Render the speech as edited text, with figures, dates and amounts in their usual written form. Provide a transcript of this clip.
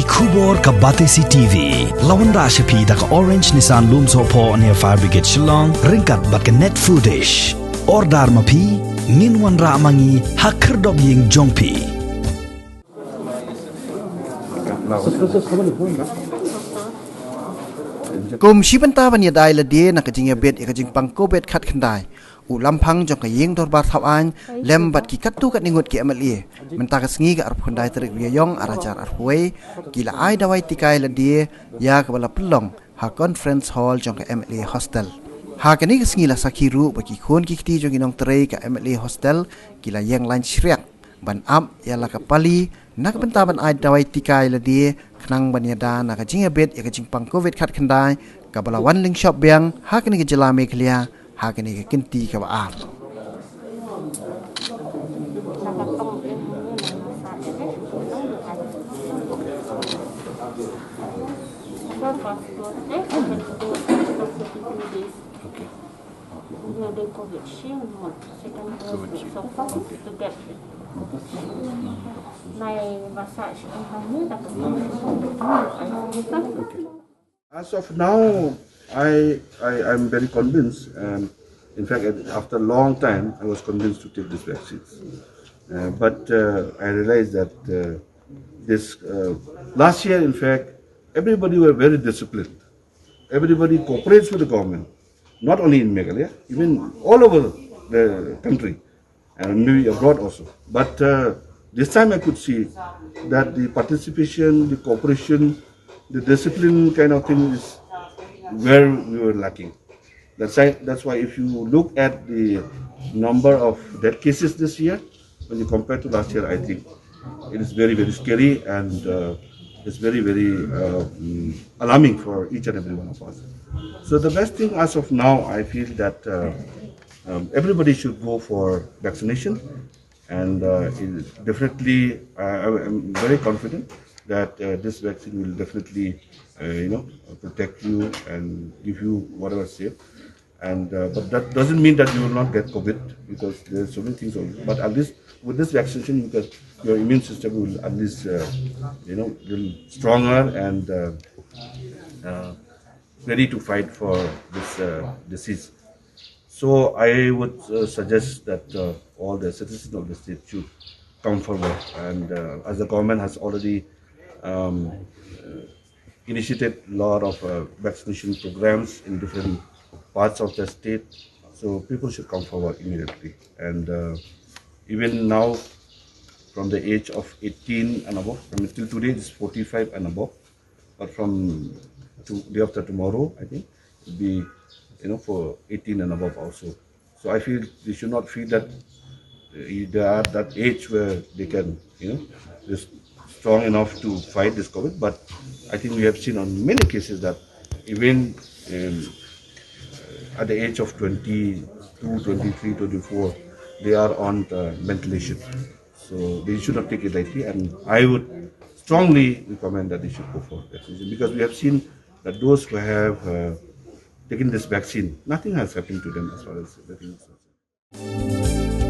Kubor ka Batesi TV. Lawan Rashapi da ka Orange Nissan Loom Sopo near Fire Brigade Shillong. Ringkat bat ka net foodish. Ordar mapi. Minwan ra mangi hakerdog ying jongpi. Kum Shibanta ban yadai la dia nak jing bet ikajing pangko bet khat khandai. U Lamphang jong ka yeng dor bar thawan lem bat ki katu kat ningut ki MLA. Mentah ka sngi ka arp khandai terik yong arajar arpoi kila ai Dawai Tika la dia ya ka bala pelong ha conference hall jong ka MLA hostel. Ha kani ka sngi la sakhiru ba ki khon ki kti jong inong trei ka MLA hostel kila yeng lan shriak ban am ya la ka pali nak benta ban ai Dawai Tika la dia khnang ban yada nak jing bet ikajing pangko bet khat khandai ka bala wan ling shop biang ha kani ka jela Meghalaya ha kani ka kinti ka ba As of now, I'm very convinced, and in fact, after a long time, I was convinced to take this vaccines. But I realized that last year, in fact, everybody were very disciplined. Everybody cooperates with the government, not only in Meghalaya, even all over the country, and maybe abroad also. But this time I could see that the participation, the cooperation, the discipline kind of thing is where we were lacking. That's why if you look at the number of death cases this year, when you compare to last year, I think it is very, very scary, and it's very, very alarming for each and every one of us. So the best thing as of now, I feel that everybody should go for vaccination, and definitely I'm very confident that this vaccine will definitely protect you and give you whatever safe. And but that doesn't mean that you will not get COVID, because there's so many things. But at least with this vaccination, because your immune system will at least little stronger and ready to fight for this disease. So I would suggest that all the citizens of the state should come forward, and as the government has already initiated a lot of vaccination programs in different parts of the state, so people should come forward immediately. And even now, from the age of 18 and above, from till today it's 45 and above, but from day after tomorrow, I think it'll be for 18 and above also. So I feel they should not feel that they are at that age where they can just strong enough to fight this COVID. But I think we have seen on many cases that even at the age of 22, 23, 24, they are on ventilation. So they should not take it lightly, and I would strongly recommend that they should go for vaccination, because we have seen that those who have taken this vaccine, nothing has happened to them as far as the thing is concerned.